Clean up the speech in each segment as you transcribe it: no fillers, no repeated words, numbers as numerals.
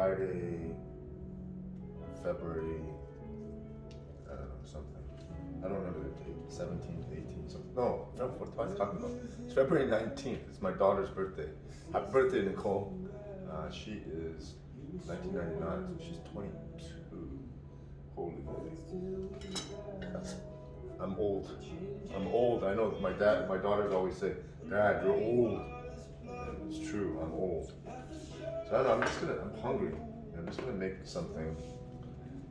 Friday, February, I don't know, something. I don't remember the date, 17th, 18th, something. No, what am I talking about? It's February 19th. It's my daughter's birthday. Happy birthday, Nicole. She is 1999, so she's 22. Holy moly. I'm old. I'm old. I know my daughters always say, Dad, you're old. And it's true, I'm old. So I don't know, I'm hungry. I'm just gonna make something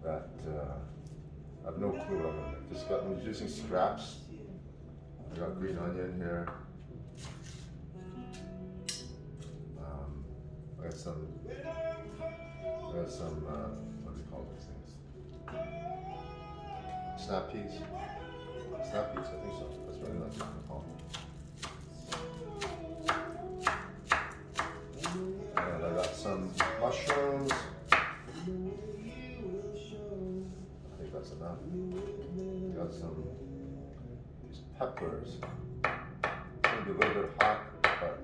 that I have no clue what I'm gonna make. I'm using scraps. I got green onion here. I got some, what do you call these things? Snap peas. Snap peas, I think so. That's really nice to call them. And I got some mushrooms. I think that's enough. Got some these peppers. It's gonna be a little bit hot, but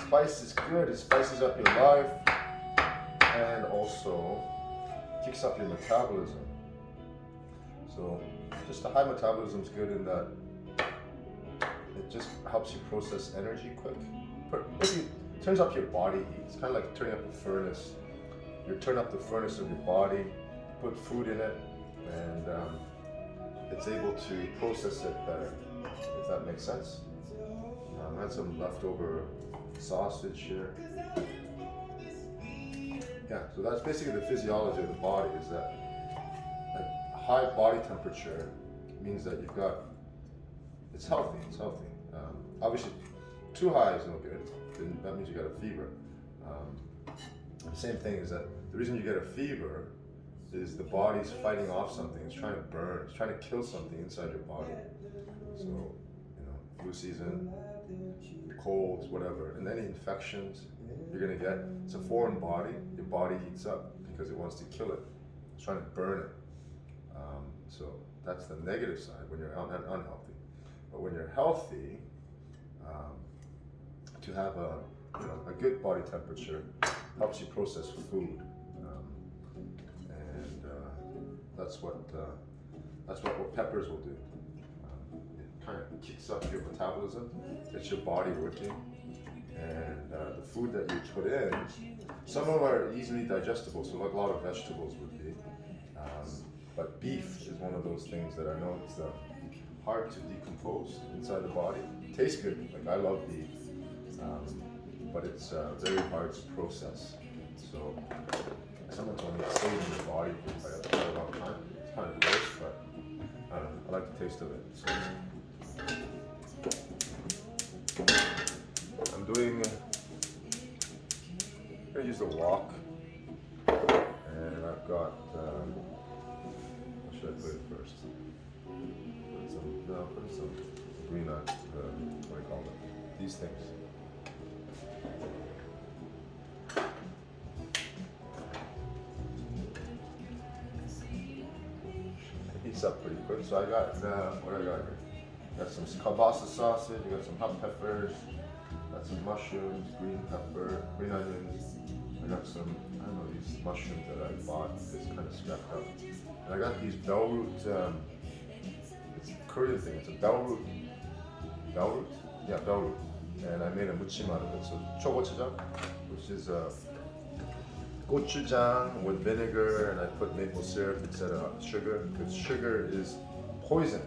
spice is good. It spices up your life and also kicks up your metabolism. So just the high metabolism is good in that it just helps you process energy quick. It turns up your body heat. It's kind of like turning up a furnace. You turn up the furnace of your body, put food in it, and it's able to process it better, if that makes sense. I had some leftover sausage here. Yeah, so that's basically the physiology of the body, is that high body temperature means that it's healthy. Obviously, too high is no good. Then that means you got a fever. The same thing is that the reason you get a fever is the body's fighting off something. It's trying to burn. It's trying to kill something inside your body. So, flu season, colds, whatever, and any infections you're gonna get. It's a foreign body. Your body heats up because it wants to kill it. It's trying to burn it. So that's the negative side when you're unhealthy. But when you're healthy, to have a good body temperature helps you process food, and that's what peppers will do. It kind of kicks up your metabolism, gets your body working, and the food that you put in, some of them are easily digestible, so like a lot of vegetables would be. But beef is one of those things that I know it's hard to decompose inside the body. It tastes good, like I love beef, but it's very hard to process. So someone told me it's stayed in your body for quite a long time. It's kind of gross, but I don't know, I like the taste of it. So I'm gonna use the wok, and I've got, what should I put in first? Put some green nuts, what do you call them? These things. It heats up pretty quick. So I got, what I got here? Got some kielbasa sausage, I got some hot peppers, got some mushrooms, green pepper, green onions. I got some, I don't know, these mushrooms that I bought, it's kind of scrapped up. And I got these bell root, it's a Korean thing, it's a bell root. Bell root? Yeah, bell root. And I made a muchim out of it. So chogochujang, which is gochujang with vinegar, and I put maple syrup instead of sugar, because sugar is poison.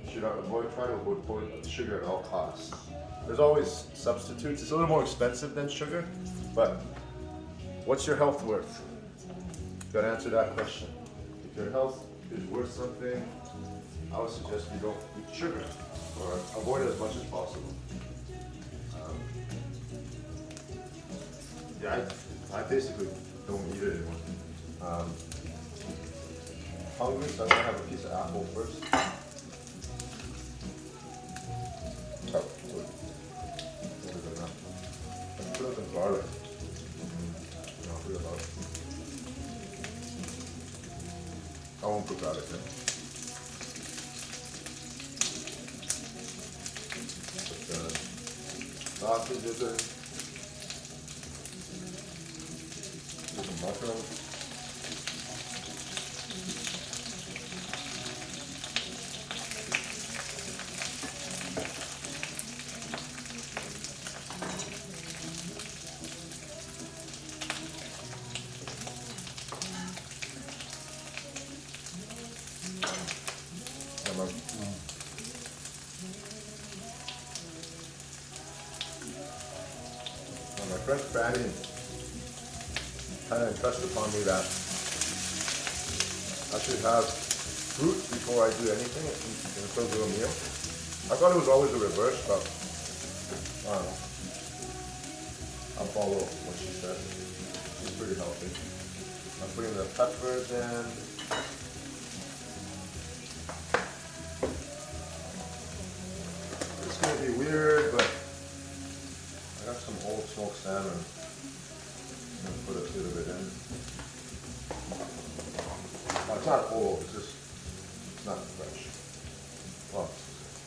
Should try to avoid sugar at all costs. There's always substitutes. It's a little more expensive than sugar, but what's your health worth? You gotta answer that question. If your health is worth something, I would suggest you don't eat sugar, or avoid it as much as possible. I basically don't eat it anymore. Hungry, so I'm gonna have a piece of apple first. Oh, good. Good enough. Let's put up some garlic. No, I'll put about. I won't put garlic in. Put the sausages in. mushrooms. And my friend Franny kind of impressed upon me that I should have fruit before I do anything in terms of a meal. I thought it was always the reverse, but I don't know. I'll follow what she said. She's pretty healthy. I'm putting the peppers in. It's gonna be weird, but I got some old smoked salmon. I'm gonna put a little bit in. It's not old, it's not fresh. Well,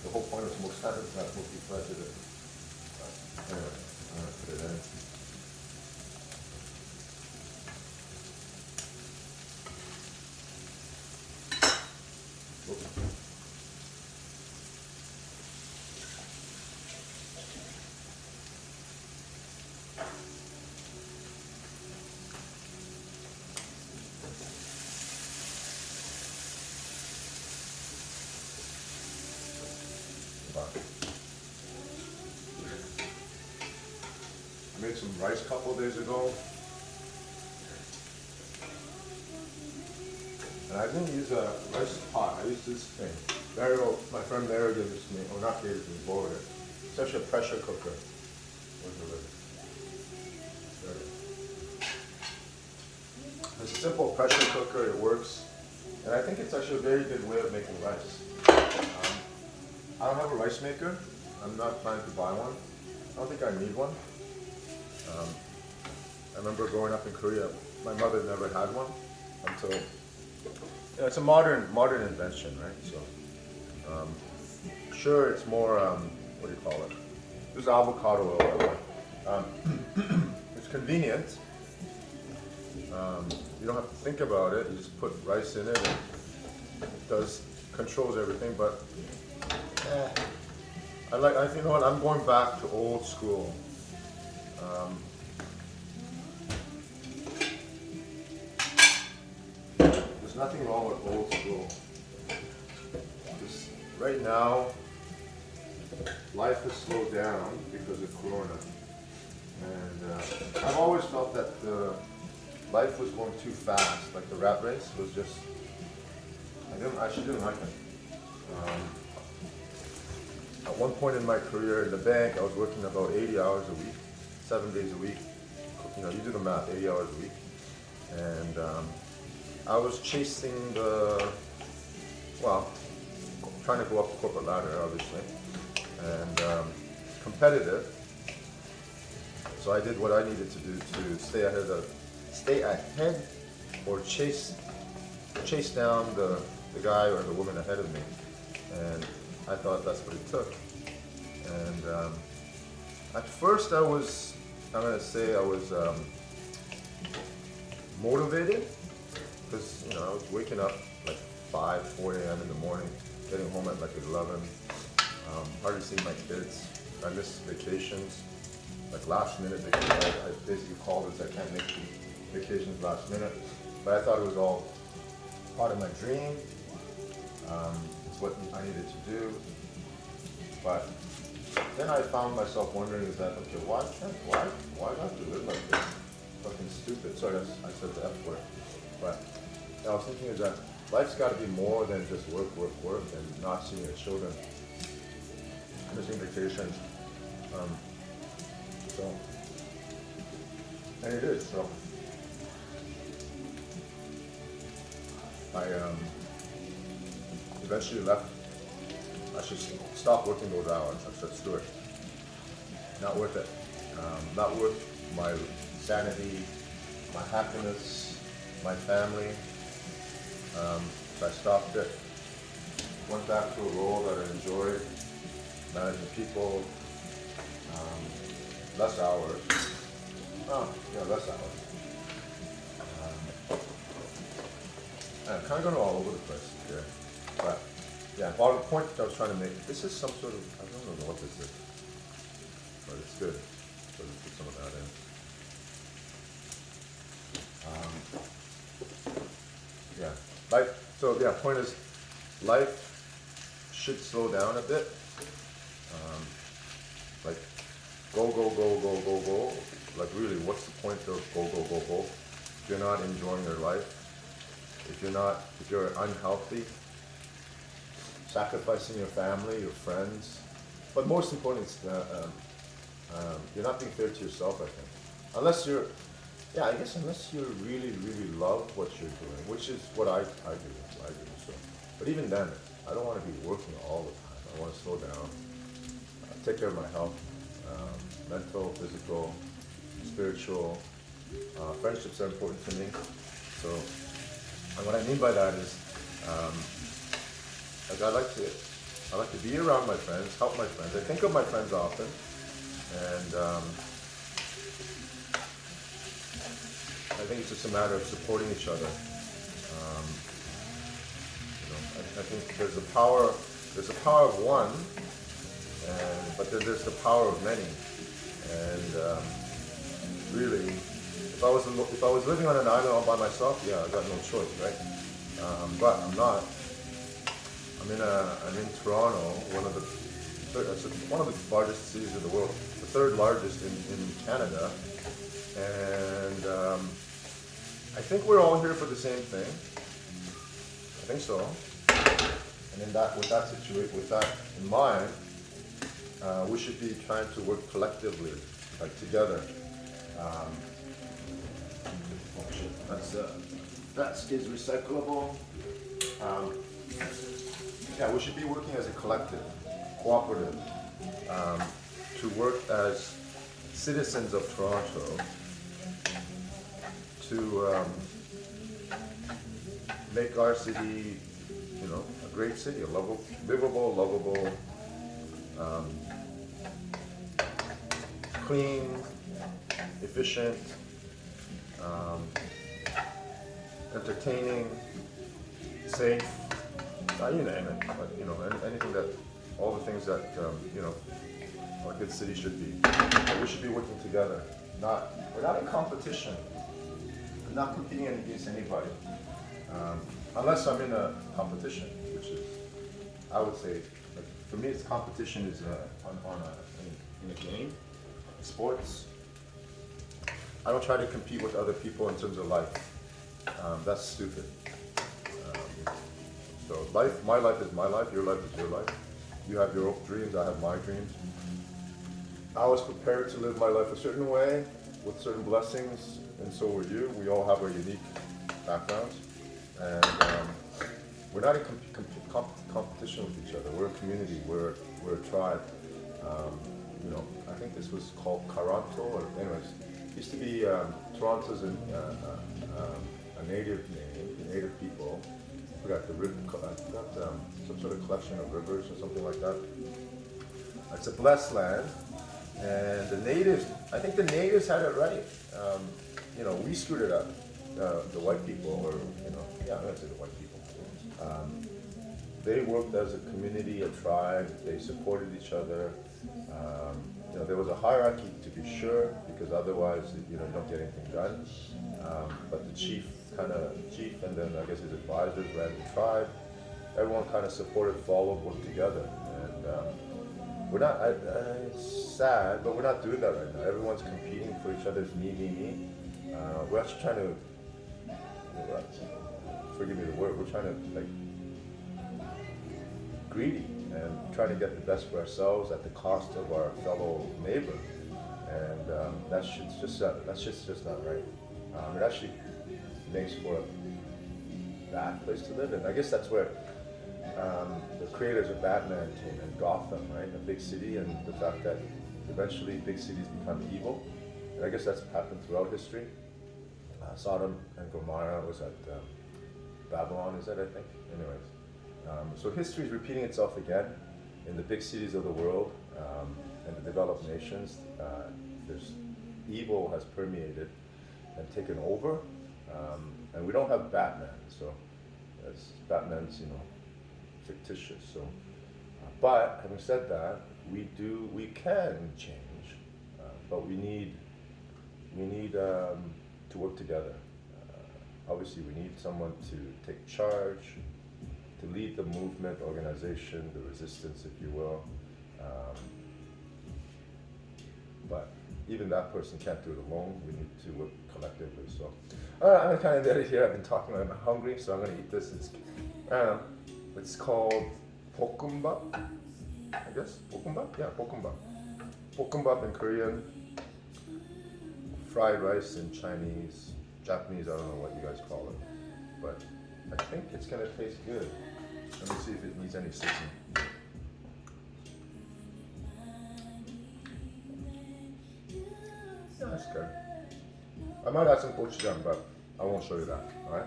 the whole point of smoked salmon is not supposed to be fresh, is it? But anyway, I'm gonna put it in. I made some rice a couple of days ago, and I didn't use a rice pot. I used this thing. Mario, my friend Mario gave this to me, or not gave it to me, borrowed it. It's actually a pressure cooker. Where's the lid? There it is. It's a simple pressure cooker. It works, and I think it's actually a very good way of making rice. I don't have a rice maker. I'm not planning to buy one. I don't think I need one. I remember growing up in Korea, my mother never had one until, it's a modern invention, right? So, sure, it's more, what do you call it? There's avocado oil. It's convenient. You don't have to think about it. You just put rice in it, and it controls everything. But you know what? I'm going back to old school. There's nothing wrong with old school. Just right now, life has slowed down because of Corona, and I've always felt that life was going too fast. Like the rat race was just, I actually didn't like it. At one point in my career in the bank, I was working about 80 hours a week, 7 days a week. You know, you do the math, 80 hours a week. And I was chasing trying to go up the corporate ladder, obviously, and competitive. So I did what I needed to do to stay ahead or chase down the guy or the woman ahead of me. And I thought that's what it took. And at first I was motivated because, you know, I was waking up like 4 a.m. in the morning, getting home at like 11, hardly seeing my kids. I missed vacations, like last minute vacations. I basically called and said I can't make vacations last minute, but I thought it was all part of my dream. It's what I needed to do. But then I found myself wondering, is that, okay, why do I have to live like this? Fucking stupid. Sorry, I said the F word. But I was thinking is that life's got to be more than just work, and not seeing your children, missing vacations. And it is, so. I eventually left. I should stop working those hours. I said, screw it. Not worth it. Not worth my sanity, my happiness, my family. So I stopped it. Went back to a role that I enjoyed, managing people, less hours. Less hours. kind of going all over the place here. But yeah, bottom point I was trying to make, this is some sort of, I don't know what this is, but it's good. So let's put some of that in. Yeah, life, so yeah, point is, life should slow down a bit. Like, go, go, go, go, go, go. Like really, what's the point of go, go, go, go? If you're not enjoying your life, if you're unhealthy, sacrificing your family, your friends, but most importantly, you're not being fair to yourself, I think. Unless you're, yeah, I guess unless you really, really love what you're doing, which is what I do. So, but even then, I don't want to be working all the time. I want to slow down, take care of my health, mental, physical, spiritual. Friendships are important to me. So, and what I mean by that is, like I like to be around my friends, help my friends. I think of my friends often, and I think it's just a matter of supporting each other. I think there's a power of one, but then there's the power of many. And really, if I was living on an island all by myself, yeah, I got no choice, right? But I'm not. I'm in Toronto, one of the largest cities in the world, the third largest in Canada, and I think we're all here for the same thing. I think so. And with that in mind, we should be trying to work collectively, like together. Oh shit, that is recyclable. Yeah, we should be working as a collective, cooperative, to work as citizens of Toronto to make our city, a great city, a livable, lovable, clean, efficient, entertaining, safe, you name it. But, anything that, all the things that a good city should be. But we should be working together. We're not in competition. I'm not competing against anybody, unless I'm in a competition, which is, I would say, like, for me, it's competition is in a game, sports. I don't try to compete with other people in terms of life. That's stupid. So my life is my life, your life is your life. You have your own dreams, I have my dreams. I was prepared to live my life a certain way, with certain blessings, and so were you. We all have our unique backgrounds, and we're not in competition with each other. We're a community. We're a tribe. I think this was called Karanto, or anyways, it used to be Toronto's a native name, native people. I forgot some sort of collection of rivers or something like that. It's a blessed land, and I think the natives had it right. We screwed it up. The white people, I'm gonna say the white people. They worked as a community, a tribe. They supported each other. There was a hierarchy, to be sure, because otherwise, you don't get anything done. But the chief, and then I guess his advisors ran the tribe. Everyone kind of supported, followed, worked together, and we're not. It's sad, but we're not doing that right now. Everyone's competing for each other's me. We're actually trying to. Forgive me the word. We're trying to greedy and trying to get the best for ourselves at the cost of our fellow neighbor, and that's just not right. It actually makes for a bad place to live in. I guess that's where the creators of Batman came in, Gotham, right? A big city, and the fact that eventually big cities become evil. And I guess that's happened throughout history. Sodom and Gomorrah was at Babylon, is that, I think? Anyways. So history is repeating itself again in the big cities of the world and the developed nations. There's evil has permeated and taken over, and we don't have Batman. So Batman's, fictitious. So, but having said that, we can change, but we need to work together. Obviously, we need someone to take charge, to lead the movement, organization, the resistance, if you will. Um, but even that person can't do it alone. We need to work collectively. So I'm gonna kind of end it here. I've been talking. I'm hungry, so I'm gonna eat this. It's called bokkeumbap. I guess bokkeumbap. Yeah, bokkeumbap. Bokkeumbap in Korean. Fried rice in Chinese, Japanese. I don't know what you guys call it, but I think it's gonna taste good. Let me see if it needs any seasoning. Yeah, that's good. I might add some gochujang, but I won't show you that. All right.